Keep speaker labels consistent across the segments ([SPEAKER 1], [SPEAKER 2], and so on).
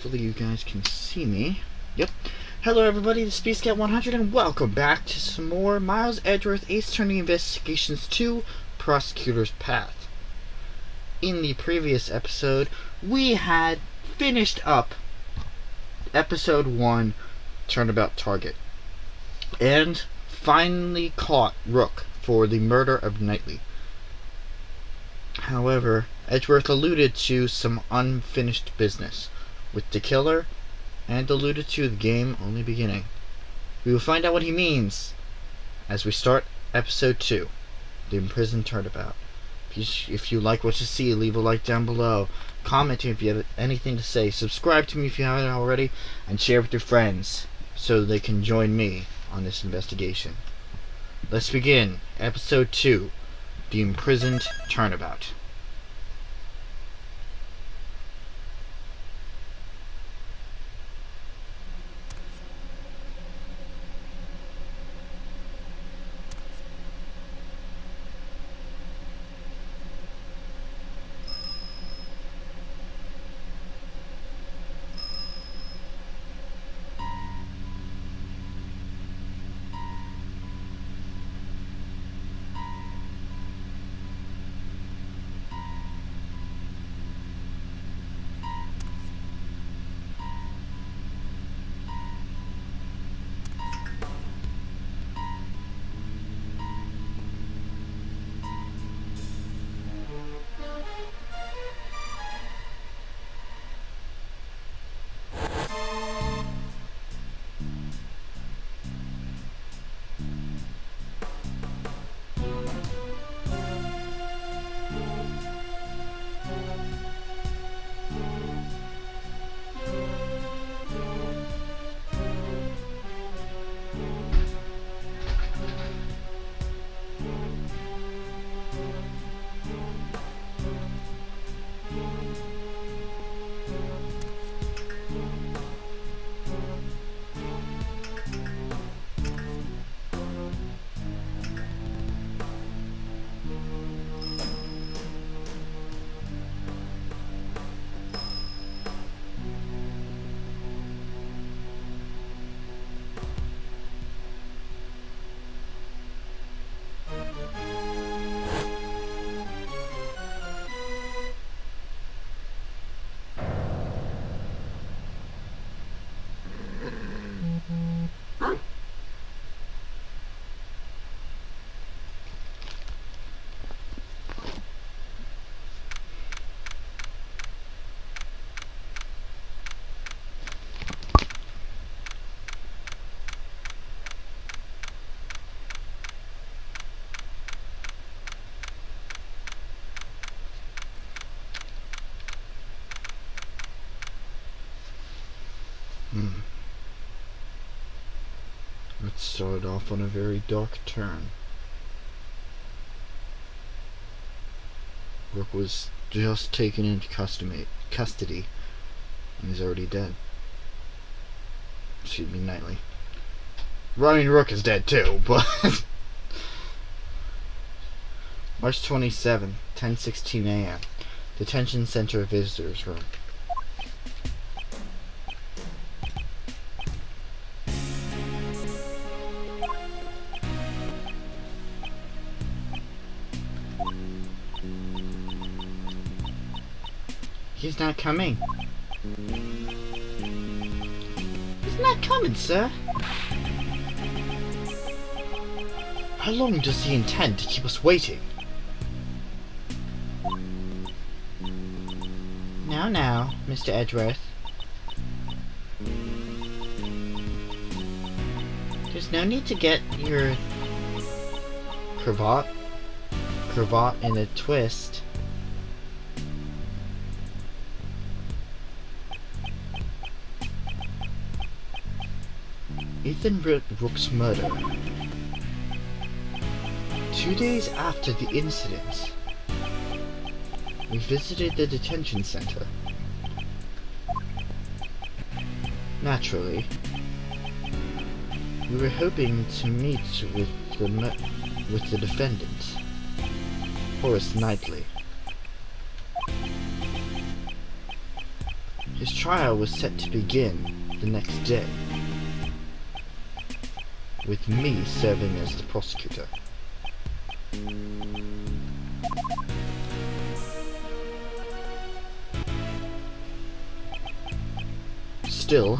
[SPEAKER 1] Hopefully you guys can see me. Yep. Hello everybody, this is pt.1 and welcome back to some more Miles Edgeworth Ace Attorney Investigations 2 Prosecutor's Path. In the previous episode, we had finished up episode 1, Turnabout Target, and finally caught Rook for the murder of Knightley. However, Edgeworth alluded to some unfinished business with the killer and alluded to the game only beginning. We will find out what he means as we start episode 2, the Imprisoned Turnabout. If you like what you see, leave a like down below, comment if you have anything to say, subscribe to me if you haven't already, and share with your friends so they can join me on this investigation. Let's begin episode 2, the Imprisoned Turnabout. Let's start off on a very dark turn. Rook was just taken into custody and he's already dead. Excuse me, Knightley. Running Rook is dead too, but March 27th, 10:16 a.m. Detention Center Visitors Room. He's not coming. He's not coming, sir. How long does he intend to keep us waiting? Now, Mr. Edgeworth. There's no need to get your cravat in a twist. Ethan Rook's murder. 2 days after the incident, we visited the detention center. Naturally, we were hoping to meet with the defendant, Horace Knightley. His trial was set to begin the next day, with me serving as the prosecutor. Still,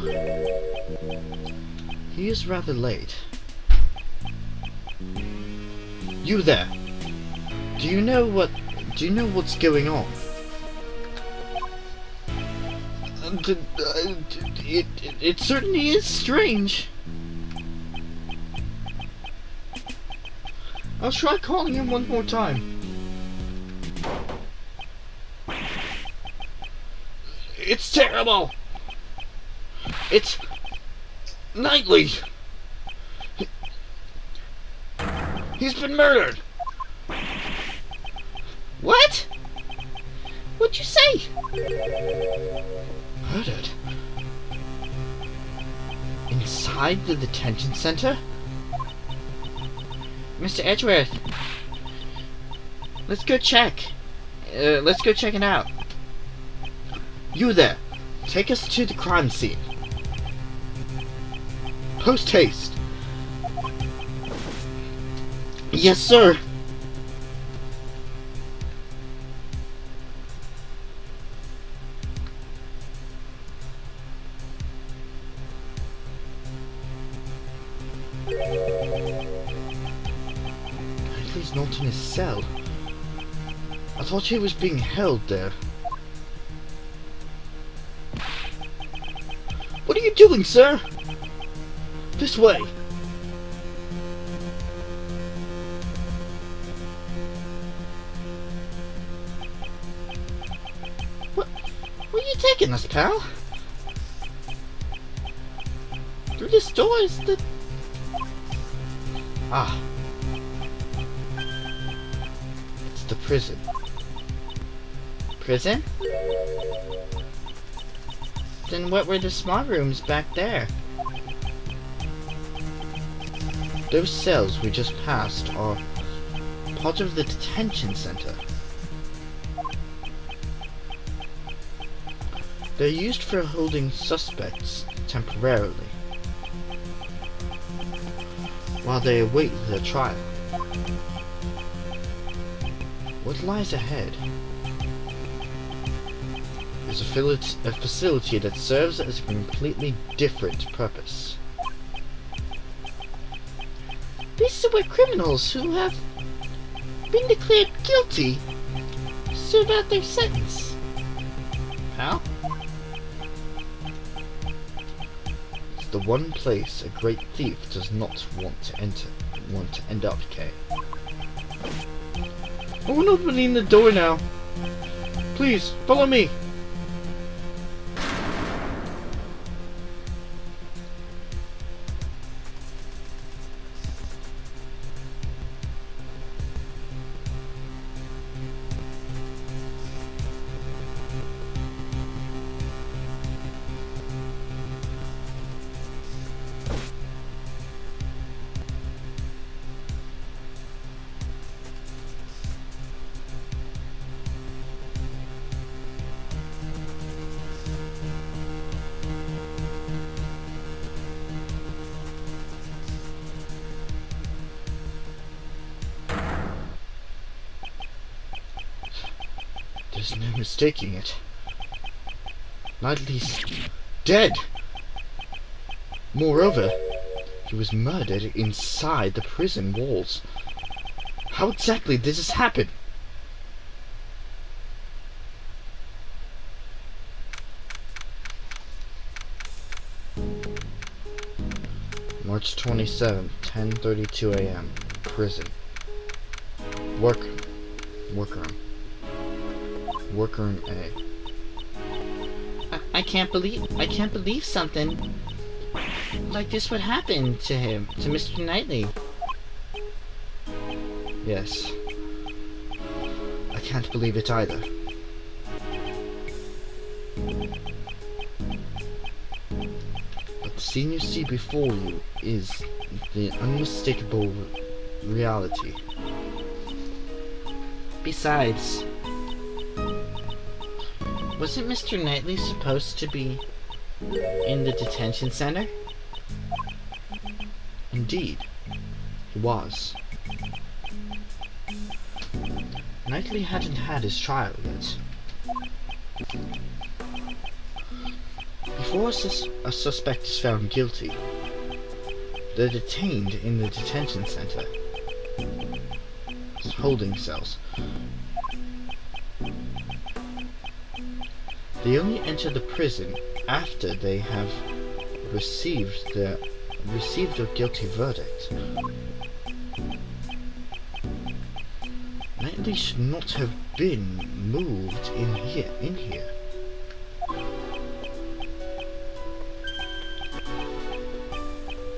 [SPEAKER 1] he is rather late. You there! Do you know what's going on? It certainly is strange. I'll try calling him one more time. It's terrible! It's Knightley! He's been murdered! What? What'd you say? Murdered? Inside the detention center? Mr. Edgeworth, let's go check. Let's go check it out. You there, take us to the crime scene. Post haste. Yes, sir. He's not in his cell. I thought he was being held there. What are you doing, sir? This way. Where are you taking us, pal? Through this door is the... Ah. It's the prison. Prison? Then what were the small rooms back there? Those cells we just passed are part of the detention center. They're used for holding suspects temporarily while they await their trial. What lies ahead is a facility that serves as a completely different purpose. These are where criminals who have been declared guilty serve out their sentence. Pal? It's the one place a great thief does not want to end up, Kay. I won't open the door now. Please, follow me. There's no mistaking it. Knightley's dead! Moreover, he was murdered inside the prison walls. How exactly did this happen? March 27th, 10:32 a.m. Prison. Workroom. Workroom A. I can't believe something like this would happen to him, to Mr. Knightley. Yes. I can't believe it either. But the scene you see before you is the unmistakable reality. Wasn't Mr. Knightley supposed to be in the detention center? Indeed, he was. Knightley hadn't had his trial yet. Before a suspect is found guilty, they're detained in the detention center. Holding cells. They only enter the prison after they have received a guilty verdict. Knightley should not have been moved in here.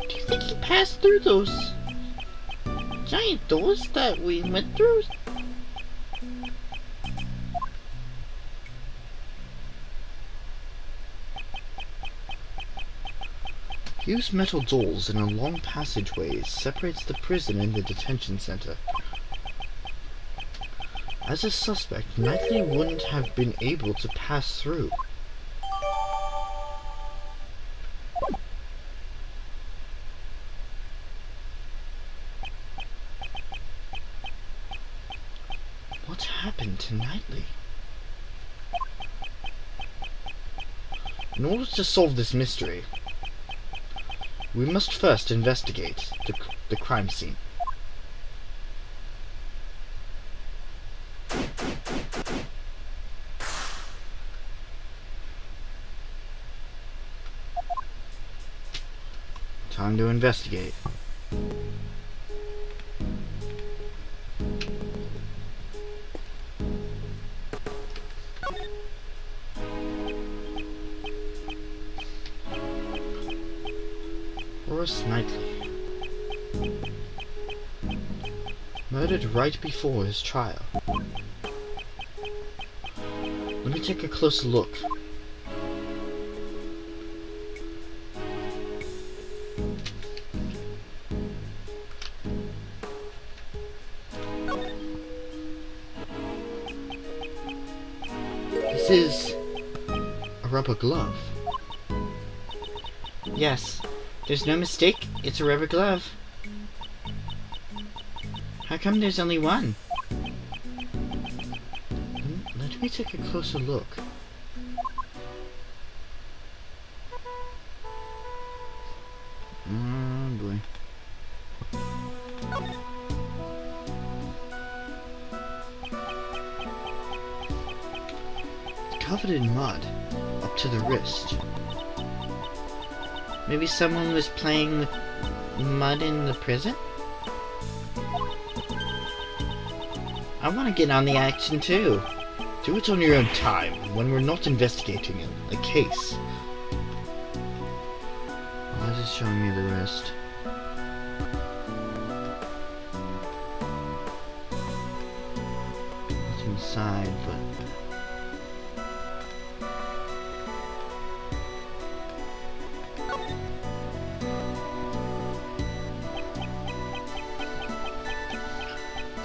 [SPEAKER 1] Do you think he passed through those giant doors that we went through? Huge metal doors in a long passageway separates the prison and the detention center. As a suspect, Knightley wouldn't have been able to pass through. What happened to Knightley? In order to solve this mystery, we must first investigate the crime scene. Time to investigate. Knightley, murdered right before his trial. Let me take a closer look. This is a rubber glove. Yes. There's no mistake, it's a rubber glove. How come there's only one? Let me take a closer look. Oh boy. It's covered in mud, up to the wrist. Maybe someone was playing with mud in the prison? I want to get on the action too. Do it on your own time, when we're not investigating a case. Why is it showing me the wrist? It's inside, but...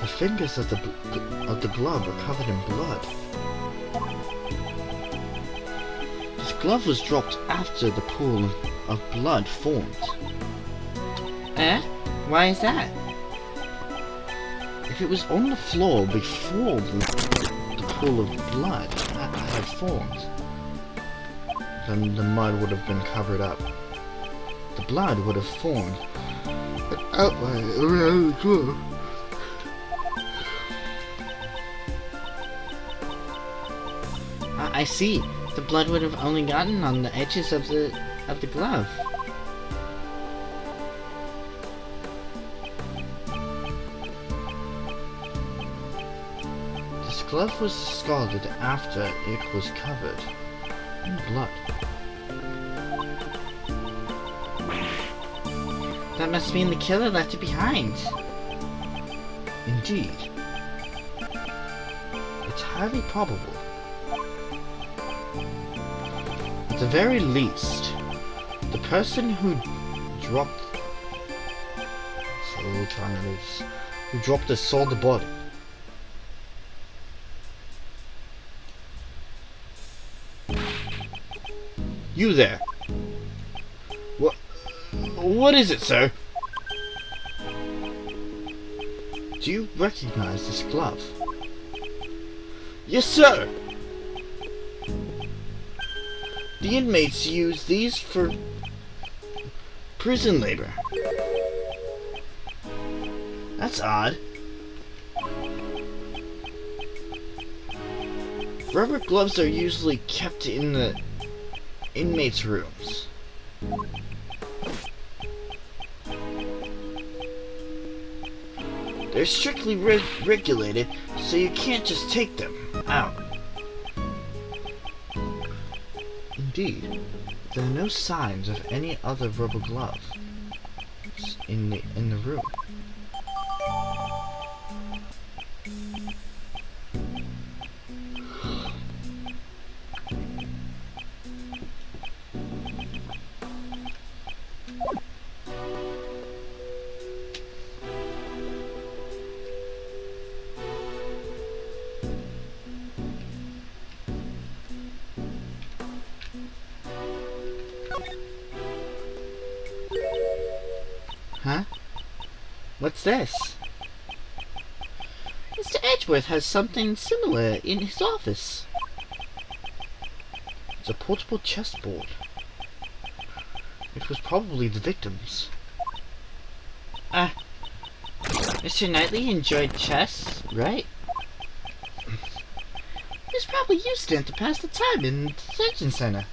[SPEAKER 1] The fingers of the glove are covered in blood. This glove was dropped after the pool of blood formed. Why is that? If it was on the floor before the pool of blood had formed, then the mud would have been covered up. The blood would have formed an outline around the glove. I see. The blood would have only gotten on the edges of the glove. This glove was discarded after it was covered in blood. That must mean the killer left it behind. Indeed. It's highly probable. At the very least, the person who dropped this saw the body. You there. What is it, sir? Do you recognize this glove? Yes, sir! The inmates use these for prison labor. That's odd. Rubber gloves are usually kept in the inmates' rooms. They're strictly regulated, so you can't just take them out. Indeed, there are no signs of any other rubber glove in the room. Huh? What's this? Mr. Edgeworth has something similar in his office. It's a portable chessboard. It was probably the victim's. Mr. Knightley enjoyed chess, right? He was probably used it to pass the time in the detention center.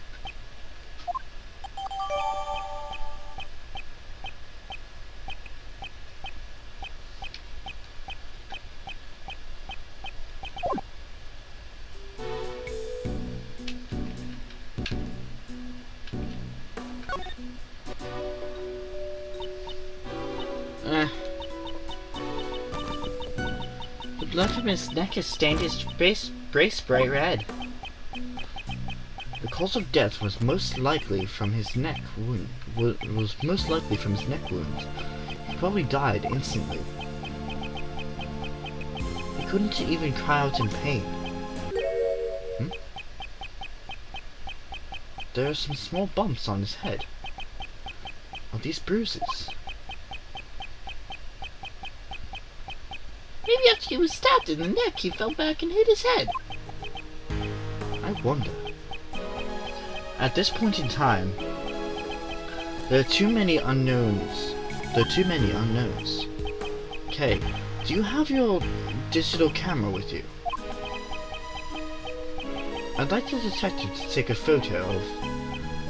[SPEAKER 1] The blood from his neck has stained his brace bright red. The cause of death was most likely from his neck wound. He probably died instantly. He couldn't even cry out in pain. There are some small bumps on his head. Are these bruises? Maybe after he was stabbed in the neck, he fell back and hit his head. I wonder. At this point in time, there are too many unknowns. Okay, do you have your digital camera with you? I'd like the detective to take a photo of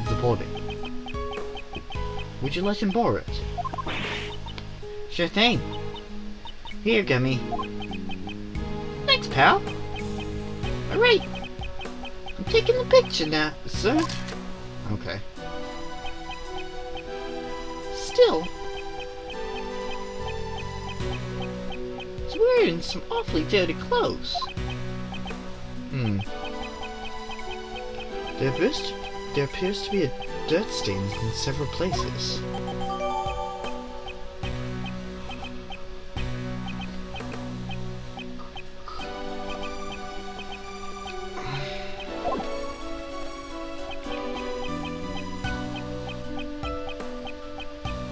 [SPEAKER 1] the body. Would you let him borrow it? Sure thing. Here, Gummy. Thanks, pal. Alright. I'm taking the picture now, sir. Okay. Still, he's wearing some awfully dirty clothes. There appears to be a dirt stains in several places.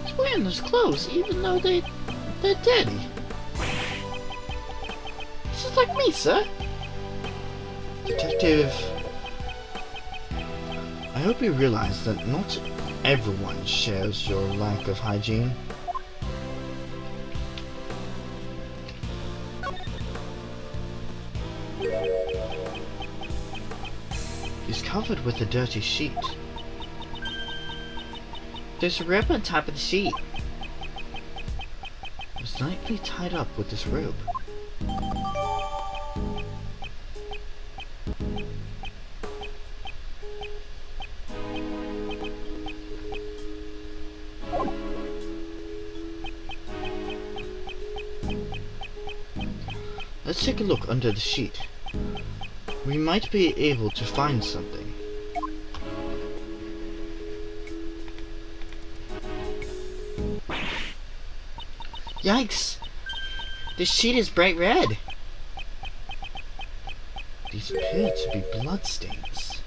[SPEAKER 1] He's wearing those clothes even though they're dirty. This is like me, sir. Detective, I hope you realize that not everyone shares your lack of hygiene. He's covered with a dirty sheet. There's a rope on top of the sheet. It was lightly tied up with this rope. Let's take a look under the sheet. We might be able to find something. Yikes! This sheet is bright red. These appear to be bloodstains.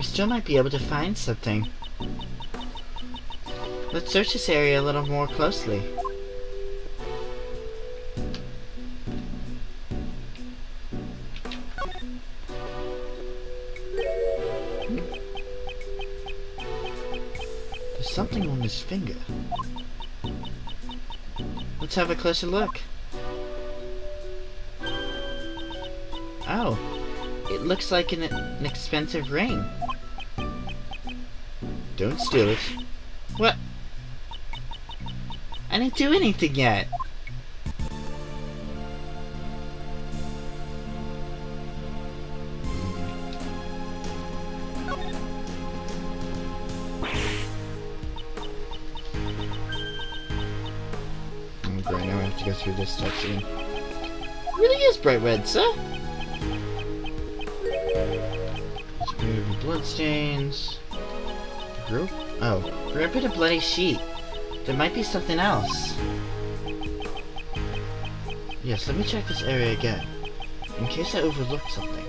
[SPEAKER 1] We still might be able to find something. Let's search this area a little more closely. There's something on his finger. Let's have a closer look. Oh, it looks like an expensive ring. Don't steal it. What? I didn't do anything yet. Oh great, now I have to go through this section. It really is bright red, sir. It's beautiful bloodstains. Group? Oh, we're a bit of bloody sheet. There might be something else. Yes, let me check this area again, in case I overlooked something.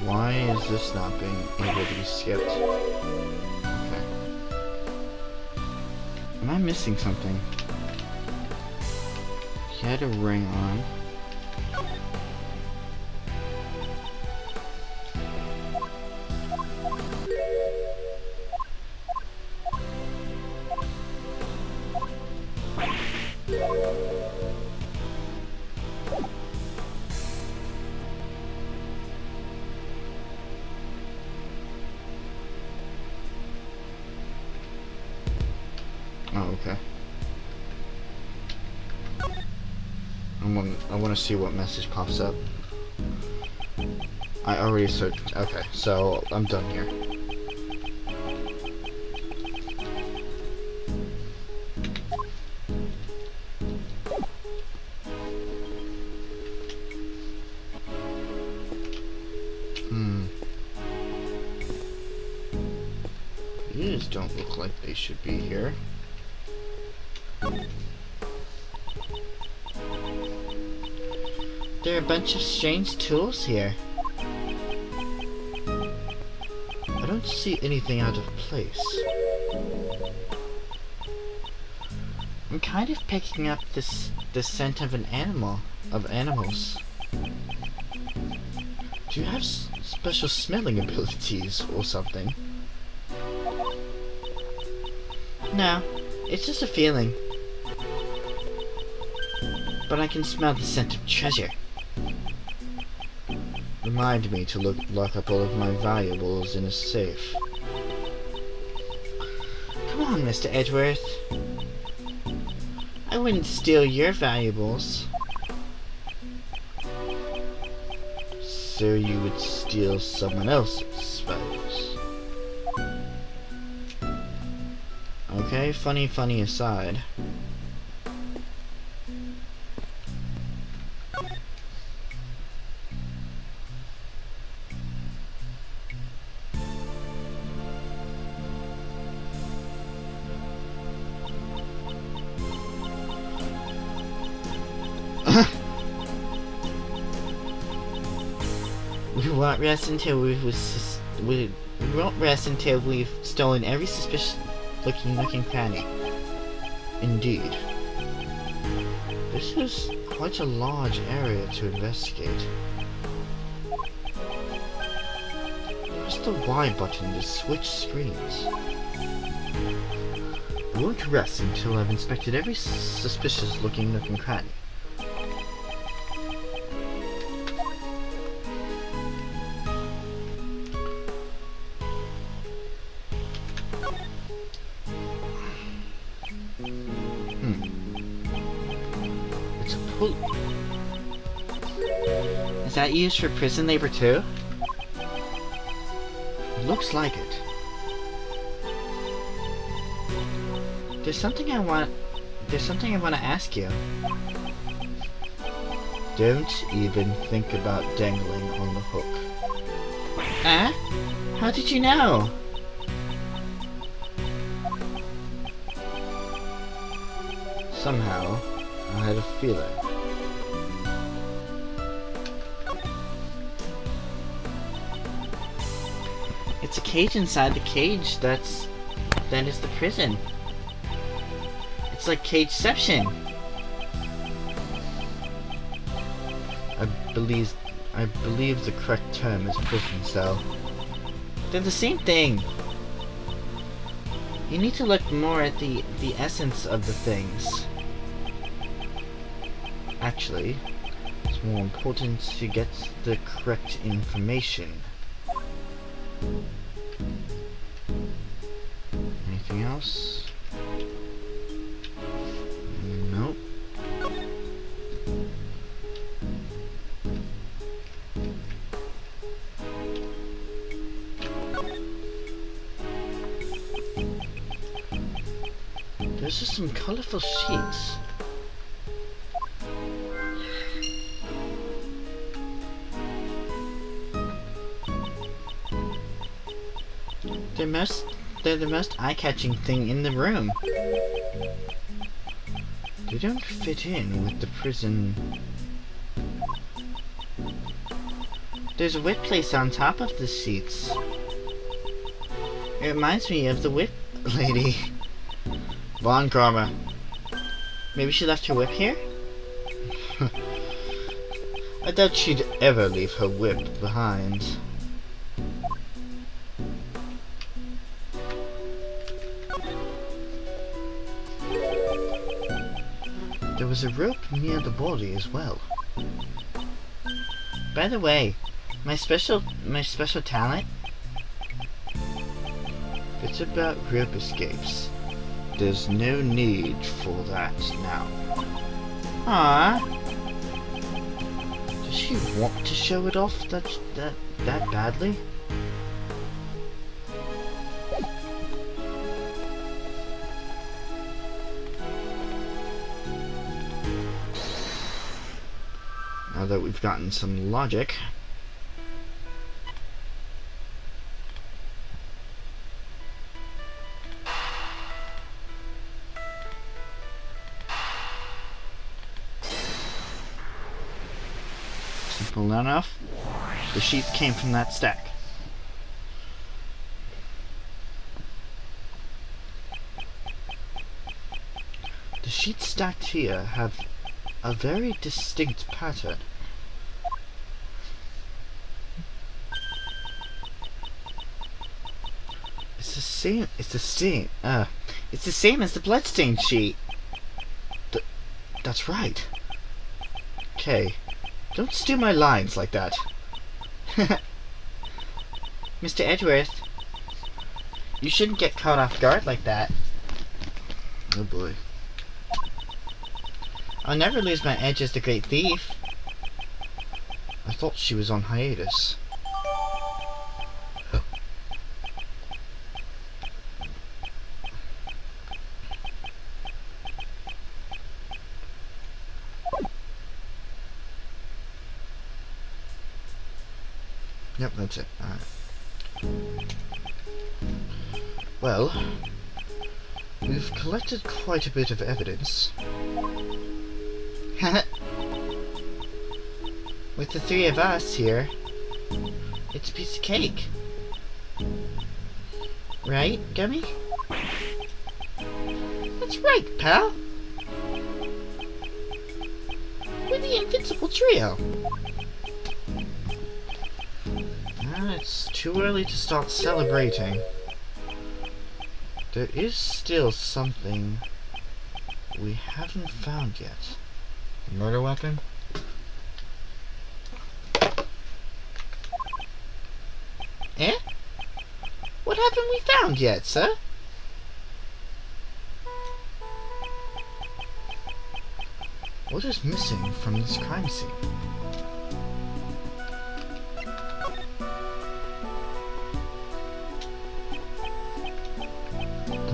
[SPEAKER 1] Why is this not being able to be skipped? Okay. Am I missing something? He had a ring on. Oh, okay. I want to see what message pops up. I already searched. Okay, so I'm done here. These don't look like they should be here. There are a bunch of strange tools here. I don't see anything out of place. I'm kind of picking up the scent of animals. Do you have special smelling abilities or something? No, it's just a feeling. But I can smell the scent of treasure. Remind me to lock up all of my valuables in a safe. Come on, Mr. Edgeworth. I wouldn't steal your valuables. So you would steal someone else's valuables. Okay, funny aside. We won't rest until we've stolen every suspicious looking cranny. Indeed. This is quite a large area to investigate. Press the Y button to switch screens. I won't rest until I've inspected every suspicious looking nook and cranny. It's a pulley. Is that used for prison labor too? Looks like it. There's something I want to ask you. Don't even think about dangling on the hook. Ah? How did you know? Somehow, I had a feeling. It's a cage inside the cage that is the prison. It's like cageception. I believe the correct term is prison cell. They're the same thing. You need to look more at the essence of the things. Actually, it's more important to get the correct information. Anything else? Nope. There's just some colorful sheets. They're the most eye-catching thing in the room. They don't fit in with the prison. There's a whip place on top of the sheets. It reminds me of the whip lady. Von Karma. Maybe she left her whip here? I doubt she'd ever leave her whip behind. There was a rope near the body as well. By the way, my special talent? It's about rope escapes. There's no need for that now. Ah, does she want to show it off that badly? Now that we've gotten some logic. Simple enough. The sheets came from that stack. The sheets stacked here have a very distinct pattern. It's the same as the bloodstained sheet. That's right. Okay, don't steal my lines like that. Mr. Edgeworth, you shouldn't get caught off guard like that. Oh boy. I'll never lose my edge as the great thief. I thought she was on hiatus. Yep, that's it. Alright. Well, we've collected quite a bit of evidence. With the three of us here, it's a piece of cake. Right, Gummy? That's right, pal. We're the invincible trio. It's too early to start celebrating. There is still something we haven't found yet. A murder weapon? Eh? What haven't we found yet, sir? What is missing from this crime scene?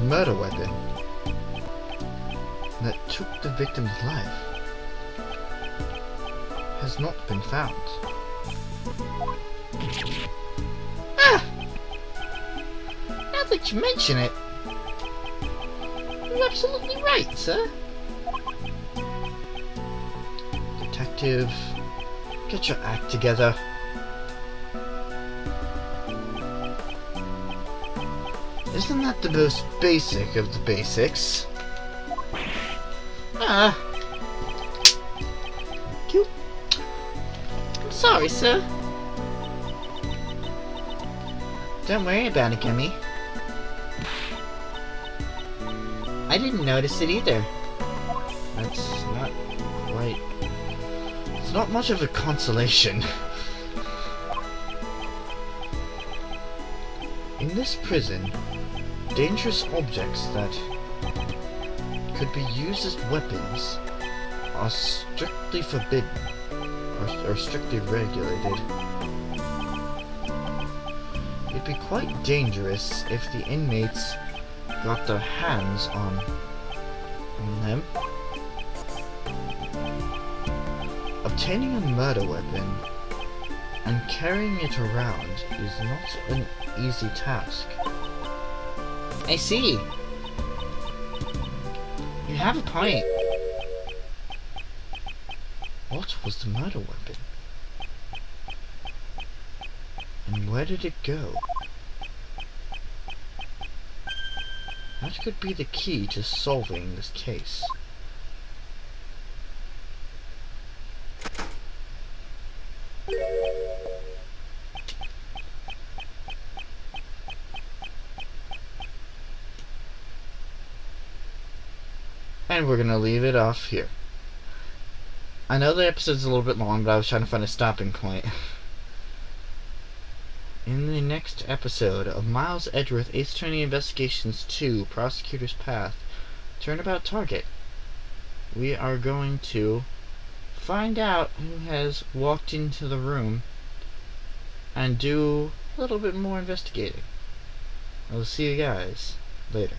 [SPEAKER 1] murder weapon that took the victim's life has not been found. Ah! Now that you mention it, you're absolutely right, sir. Detective, get your act together. Isn't that the most basic of the basics? Ah. Thank you. I'm sorry, sir. Don't worry about it, Kimmy. I didn't notice it either. That's not quite... It's not much of a consolation. In this prison, dangerous objects that could be used as weapons are strictly forbidden, or strictly regulated. It'd be quite dangerous if the inmates got their hands on them. Obtaining a murder weapon and carrying it around is not an easy task. I see. You have a point. What was the murder weapon? And where did it go? That could be the key to solving this case. And we're gonna leave it off here. I know the episode's a little bit long, but I was trying to find a stopping point. In the next episode of Miles Edgeworth Ace Attorney Investigations 2, Prosecutor's Path, Turnabout Target, we are going to find out who has walked into the room and do a little bit more investigating. I will see you guys later.